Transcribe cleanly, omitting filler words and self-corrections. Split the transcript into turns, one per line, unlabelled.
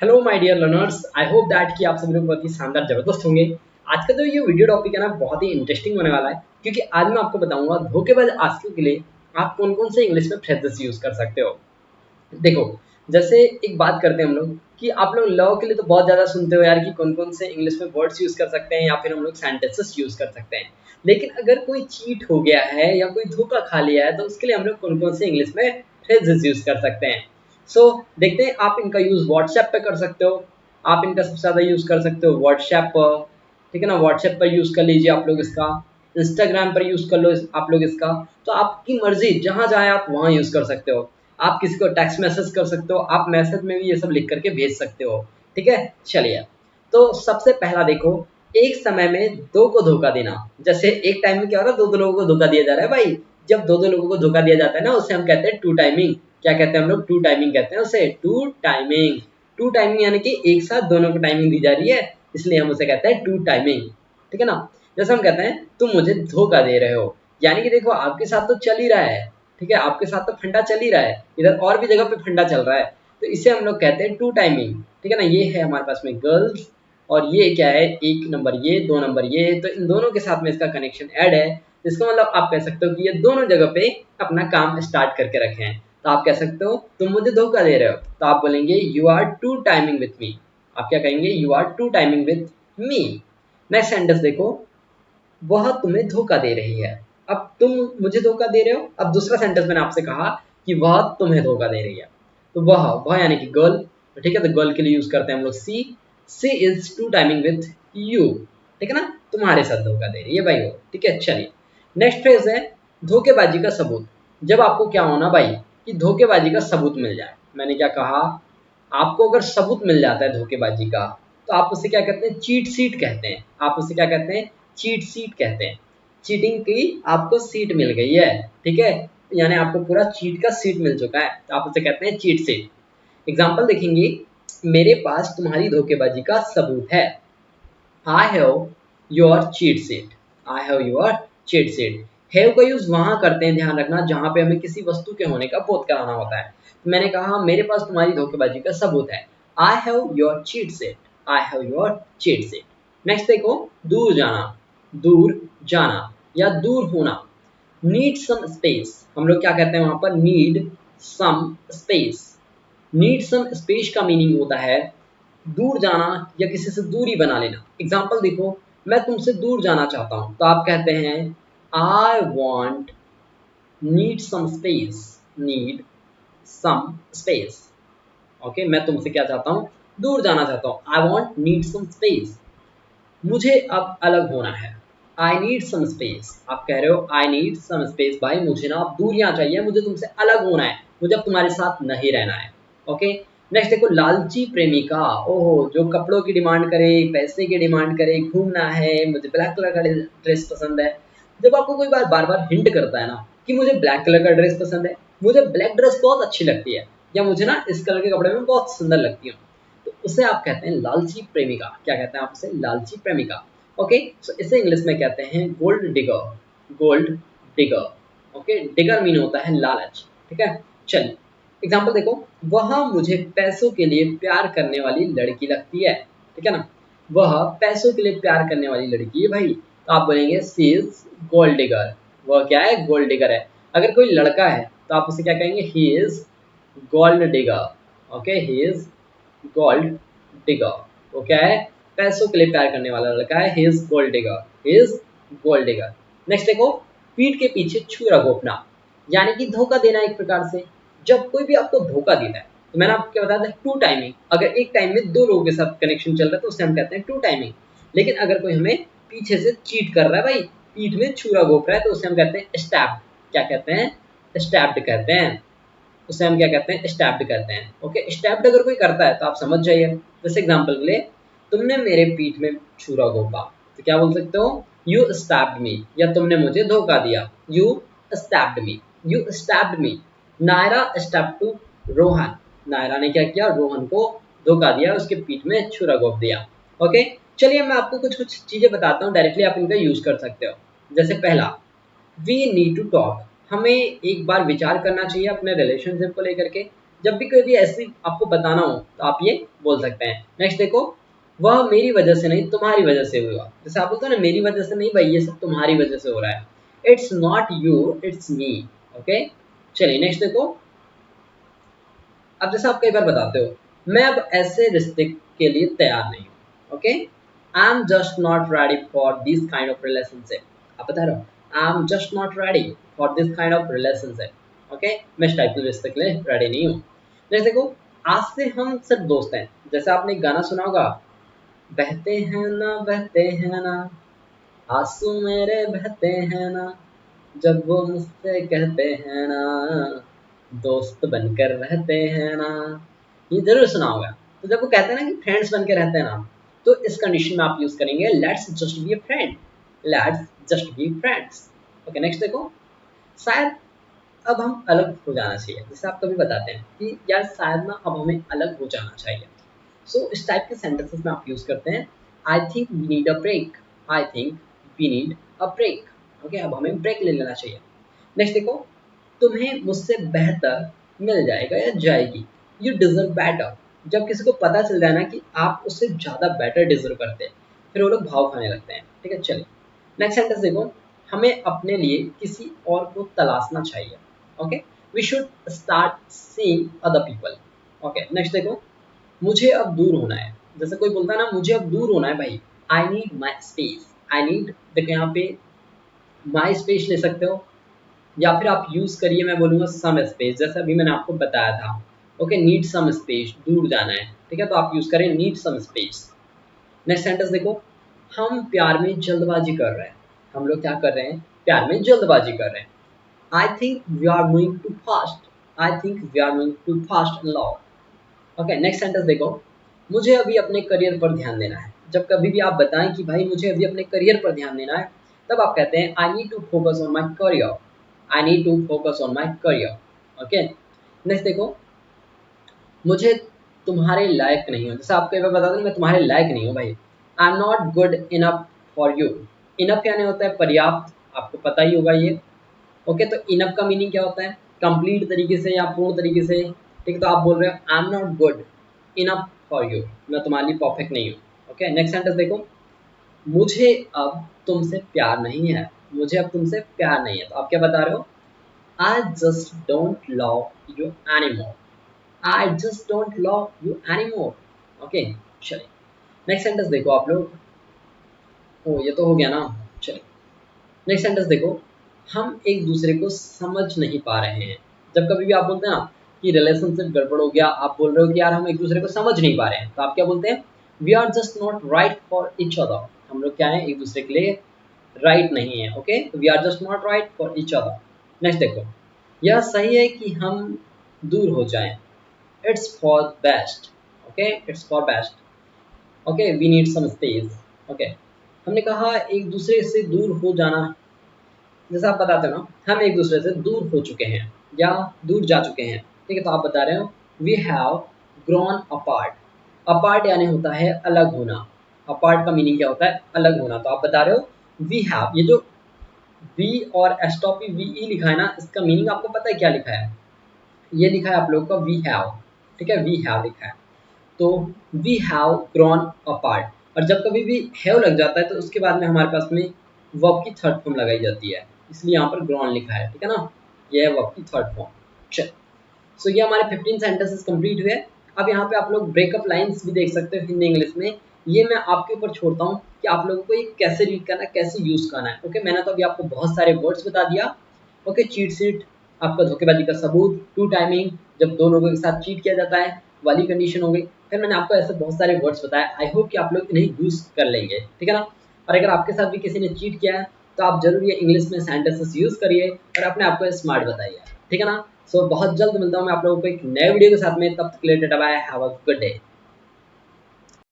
Hello my dear learners, I hope that कि आप सभी लोग बहुत ही शानदार जबरदस्त होंगे। आज का जो ये वीडियो टॉपिक है ना, बहुत ही इंटरेस्टिंग होने वाला है, क्योंकि आज मैं आपको बताऊंगा धोखेबाज आशिकों के लिए आप कौन कौन से इंग्लिश में फ्रेजेस यूज कर सकते हो। देखो, जैसे एक बात करते हैं हम लोग कि आप लोग लव के लिए तो बहुत ज़्यादा सुनते हो यार कि कौन कौन से इंग्लिश में वर्ड्स यूज़ कर सकते हैं या फिर हम लोग सेंटेंसेस यूज़ कर सकते हैं। लेकिन अगर कोई चीट हो गया है या कोई धोखा खा लिया है तो उसके लिए हम लोग कौन कौन से इंग्लिश में फ्रेजेस यूज़ कर सकते हैं। सो देखते हैं, आप इनका यूज़ व्हाट्सएप पे कर सकते हो। आप इनका सबसे ज़्यादा यूज़ कर सकते हो व्हाट्सएप पर, ठीक है ना। व्हाट्सएप पर यूज़ कर लीजिए आप लोग इसका। इंस्टाग्राम पर यूज़ कर लो आप लोग इसका। तो आपकी मर्जी, जहाँ जाए आप वहाँ यूज़ कर सकते हो। आप किसी को टेक्स्ट मैसेज कर सकते हो, आप मैसेज में भी ये सब लिख करके भेज सकते हो। ठीक है, चलिए। तो सबसे पहला देखो, एक समय में दो को धोखा देना। जैसे एक टाइम में क्या हो रहा है, दो दो लोगों को धोखा दिया जा रहा है भाई। जब दो दो लोगों को धोखा दिया जाता है ना, उसे हम कहते हैं टू टाइमिंग। क्या कहते हैं हम लोग? टू टाइमिंग कहते हैं उसे, टू टाइमिंग। टू टाइमिंग यानी कि एक साथ दोनों को टाइमिंग दी जा रही है, इसलिए हम उसे कहते हैं टू टाइमिंग। ठीक है ना। जैसे हम कहते हैं तुम मुझे धोखा दे रहे हो, यानी कि देखो आपके साथ तो चल ही रहा है, ठीक है, आपके साथ तो फंडा चल ही रहा है, इधर और भी जगह पे फंडा चल रहा है, तो इसे हम लोग कहते हैं टू टाइमिंग। ठीक है ना। ये है हमारे पास में गर्ल्स, और ये क्या है, एक नंबर ये, दो नंबर ये, तो इन दोनों के साथ में इसका कनेक्शन ऐड है। इसका मतलब आप कह सकते हो कि ये दोनों जगह पे अपना काम स्टार्ट करके रखे हैं। तो आप कह सकते हो तुम मुझे धोखा दे रहे हो, तो आप बोलेंगे you are two timing with me. आप क्या कहेंगे? You are two timing with me. Next sentence देखो, वह तुम्हें धोखा दे रही है। अब तुम मुझे धोखा दे रहे हो, अब दूसरा सेंटेंस मैंने आपसे कहा कि वह तुम्हें धोखा दे रही है। तो वह यानी कि गर्ल, ठीक है, तो गर्ल के लिए यूज करते हैं हम लोग she is two timing with you. ठीक है ना, तुम्हारे साथ धोखा दे रही है भाई वो। ठीक है, चलिए। नेक्स्ट फ्रेज है धोखेबाजी का सबूत। जब आपको क्या होना भाई कि धोखेबाजी का सबूत मिल जाए। मैंने क्या कहा? आपको अगर सबूत मिल जाता है धोखेबाजी का, तो आप उसे क्या कहते हैं? चीट सीट कहते हैं। आप उसे क्या कहते हैं? चीट सीट कहते हैं। चीटिंग की आपको सीट मिल गई है, ठीक है, यानी आपको पूरा चीट का सीट मिल चुका है, तो आप उसे कहते हैं चीट सीट। एग्जाम्पल देखेंगे, मेरे पास तुम्हारी धोखेबाजी का सबूत है। I have your cheat seat. I have your cheat seat. Have का यूज वहां करते हैं, ध्यान रखना, जहां पे हमें किसी वस्तु के होने का बोध कराना होता है। तो मैंने कहा मेरे पास तुम्हारी धोखेबाजी का सबूत है। I have your cheat seat. I have your cheat seat. Next देखो, दूर जाना। दूर जाना या दूर होना। नीड सम स्पेस, हम लोग क्या कहते हैं वहां पर? Need some space. Need some space का मीनिंग होता है दूर जाना या किसी से दूरी बना लेना। एग्जाम्पल देखो, मैं तुमसे दूर जाना चाहता हूं, तो आप कहते हैं I want need some space. Need some space. Okay, मैं तुमसे क्या चाहता हूं? दूर जाना चाहता हूं। I want need some space. मुझे अब अलग होना है। I need some space. आप कह रहे हो आई नीड सम स्पेस, भाई मुझे ना अब दूरियां चाहिए, मुझे तुमसे अलग होना है, मुझे अब तुम्हारे साथ नहीं रहना है। ओके। नेक्स्ट देखो, लालची प्रेमिका। ओहो, जो कपड़ों की डिमांड करे, पैसे की डिमांड करे, घूमना है, मुझे ब्लैक कलर का ड्रेस पसंद है। जब आपको कोई बार बार बार हिंट करता है ना कि मुझे ब्लैक कलर का ड्रेस पसंद है, मुझे ब्लैक ड्रेस बहुत अच्छी लगती है, या मुझे ना इस कलर के कपड़े में बहुत सुंदर लगती है, तो उसे आप कहते हैं लालची प्रेमिका। क्या कहते हैं आप उसे? लालची प्रेमिका। ओके, सो इसे इंग्लिश में कहते हैं gold digger. Gold digger. Okay, digger mean होता है लालच। ठीक है, चलिए। एग्जाम्पल देखो, वह मुझे पैसों के लिए प्यार करने वाली लड़की लगती है। ठीक है ना, वह पैसों के लिए प्यार करने वाली लड़की है भाई, तो आप बोलेंगे सी इज गोल्ड डिगर। वह क्या है? गोल्ड डिगर है। अगर कोई लड़का है तो आप उसे क्या कहेंगे? He is gold digger. Okay, he is gold digger. वो क्या है? पैसों के लिए प्यार करने वाला लड़का है। He is gold digger. He is gold digger. Next देखो, पीठ के पीछे छुरा घोंपना, यानी कि धोखा देना एक प्रकार से। जब कोई भी आपको धोखा देता है, तो मैंने आपको क्या बताया था? Two timing. अगर एक टाइम में दो लोगों के साथ कनेक्शन चल रहा है तो उसे हम कहते हैं टू टाइमिंग। लेकिन अगर कोई हमें पीछे से चीट कर रहा है भाई, पीठ में छुरा घोंप रहा है, तो उसे हम कहते हैं स्टैप्ड। क्या कहते हैं? स्टैप्ड कहते हैं। उसे हम क्या कहते हैं? स्टैप्ड कहते हैं। ओके, स्टैप्ड अगर कोई करता है तो आप समझ जाइए। जैसे एग्जांपल के लिए, तुमने मेरे पीठ में छुरा घोंपा, तो क्या बोल सकते हो? यू स्टैप्ड मी, या तुमने मुझे धोखा दिया। You stabbed me. You stabbed me. Naira stabbed to Rohan. Naira ने क्या किया? रोहन को धोखा दिया, उसके पीठ में छुरा घोंप दिया। ओके, चलिए मैं आपको कुछ कुछ चीजें बताता हूँ, डायरेक्टली आप इनका यूज कर सकते हो। जैसे पहला, वी नीड टू टॉक। हमें एक बार विचार करना चाहिए अपने रिलेशनशिप को लेकर के। जब भी कोई भी ऐसी आपको बताना हो तो आप ये बोल सकते हैं। नेक्स्ट देखो, वह मेरी वजह से नहीं तुम्हारी वजह से हुआ। जैसे आप बोलते हो ना मेरी वजह से नहीं भाई, ये सब तुम्हारी वजह से हो रहा है। It's not you, it's me. Okay, चलिए नेक्स्ट देखो। अब जैसे आप कई बार बताते हो मैं अब ऐसे रिश्ते के लिए तैयार नहीं हूँ। Okay, I am just not ready for this kind of relationship. आप बता रहे हो I am just not ready for this kind of relationship. Okay, मैं इस टाइप के रिश्ते के लिए रेडी नहीं हूँ। जैसे देखो, आज से हम सिर्फ दोस्त हैं। जैसे आपने एक गाना सुना होगा, बहते हैं ना बहते हैं ना, आंसू मेरे बहते हैं ना, जब वो मुझसे कहते हैं ना, दोस्त बनकर रहते हैं ना। ये जरूर सुना होगा। तो जब वो कहते हैं ना कि फ्रेंड्स बनकर रहते हैं ना, तो इस कंडीशन में आप यूज करेंगे let's just be a friend, let's just be friends. Okay, next देखो, शायद अब हम अलग हो जाना चाहिए। जैसे आप कभी बताते हैं कि यार शायद ना अब हमें अलग हो जाना चाहिए, सो इस टाइप के सेंटेंसेस में आप यूज करते हैं I think we need a break, I think we need a break. Okay, अब हमें ब्रेक ले लेना चाहिए। नेक्स्ट देखो, तुम्हें मुझसे बेहतर मिल जाएगा या जाएगी, यू डिजर्व बेटर। जब किसी को पता चल जाए ना कि आप उससे ज़्यादा बेटर डिजर्व करते हैं, फिर वो लोग भाव खाने लगते हैं। ठीक है, चलिए नेक्स्ट सेंटेंस देखो, हमें अपने लिए किसी और को तलाशना चाहिए। Okay, we should start seeing other people. Okay, next देखो, मुझे अब दूर होना है। जैसे कोई बोलता है ना मुझे अब दूर होना है भाई, I need my space. I need, देखो यहाँ पे माई स्पेस ले सकते हो, या फिर आप यूज करिए, मैं बोलूँगा सम स्पेस, जैसे अभी मैंने आपको बताया था। ओके, नीड सम स्पेस, दूर जाना है। ठीक है, तो आप यूज करें need some space. Next sentence देखो, हम प्यार में जल्दबाजी कर रहे हैं। हम लोग क्या कर रहे हैं, प्यार में जल्दबाजी कर रहे हैं। I think we are moving too fast, I think we are moving too fast in love. Okay, next sentence देखो, मुझे अभी अपने करियर पर ध्यान देना है। जब कभी भी आप बताएं कि भाई मुझे अभी अपने करियर पर ध्यान देना है, तब आप कहते हैं I need to focus on my career, I need to focus on my career. Okay, next देखो, मुझे तुम्हारे लायक नहीं हो। जैसे आप कई बार बता दो मैं तुम्हारे लायक नहीं हूँ भाई, I am not good enough for you. Enough यानी होता है पर्याप्त, आपको पता ही होगा ये। ओके, तो इनफ का मीनिंग क्या होता है, कंप्लीट तरीके से या पूर्ण तरीके से। ठीक है, तो आप बोल रहे हो I am not good enough for you, मैं तुम्हारे लिए परफेक्ट नहीं हूँ। ओके, नेक्स्ट सेंटेंस देखो, मुझे अब तुमसे प्यार नहीं है। मुझे अब तुमसे प्यार नहीं है, तो आप क्या बता रहे हो, I just don't love you anymore, I just don't love you anymore. Okay, चलिए नेक्स्ट सेंटेंस देखो आप लोग। ओ ये तो हो गया ना, चलिए नेक्स्ट सेंटेंस देखो, हम एक दूसरे को समझ नहीं पा रहे हैं। जब कभी भी आप बोलते हैं ना कि रिलेशनशिप गड़बड़ हो गया, आप बोल रहे हो कि यार हम एक दूसरे को समझ नहीं पा रहे हैं, तो आप क्या बोलते हैं, we are just not right for each other. हम लोग क्या है, एक दूसरे के लिए राइट नहीं है। Okay, we are just not right for each other. Next देखो, यह सही है कि हम दूर हो जाएं, it's for best. Okay, it's for best. Okay, we need some space. Okay, हमने कहा एक दूसरे से दूर हो जाना। जैसे आप बताते हो ना हम एक दूसरे से दूर हो चुके हैं या दूर जा चुके हैं। ठीक है, तो आप बता रहे हो we have grown apart. Apart यानी होता है अलग होना। अपार्ट का मीनिंग क्या होता है, अलग होना। तो आप बता रहे हो वी हैव, ये जो वी और एस्टॉपी वी ई लिखा है ना, इसका मीनिंग आपको पता है क्या लिखा है, ये लिखा है आप लोगों का वी हैव। ठीक है, वी हैव लिखा है, तो वी हैव ग्रोन अपार्ट। और जब कभी भी हैव लग जाता है तो उसके बाद में हमारे पास में वर्ब की थर्ड फॉर्म लगाई जाती है, इसलिए यहाँ पर ग्रोन लिखा है। ठीक है ना, ये है वर्ब की थर्ड फॉर्म। चल, सो ये हमारे 15 सेंटेंसेस कंप्लीट हुए। अब यहाँ पे आप लोग ब्रेकअप लाइंस भी देख सकते हो हिंदी इंग्लिश में। ये मैं आपके ऊपर छोड़ता हूँ कि आप लोगों को ये कैसे रीड करना है, कैसे यूज करना है। ओके, मैंने तो अभी आपको बहुत सारे वर्ड्स बता दिया। ओके, चीट सीट, आपका धोखेबाजी का सबूत, टू टाइमिंग, जब दो लोगों के साथ चीट किया जाता है वाली कंडीशन हो गई। फिर मैंने आपको ऐसे बहुत सारे वर्ड्स बताए, आई होप कि आप लोग इन्हें यूज कर लेंगे। ठीक है ना, और अगर आपके साथ भी किसी ने चीट किया है तो आप जरूर ये इंग्लिश में सेंटेंसेस यूज करिए और अपने आप को स्मार्ट बताइए। ठीक है ना, सो बहुत जल्द मिलता हूँ मैं आप लोगों को एक नए वीडियो के साथ में, तब तक के लिए tata bye, have a good day.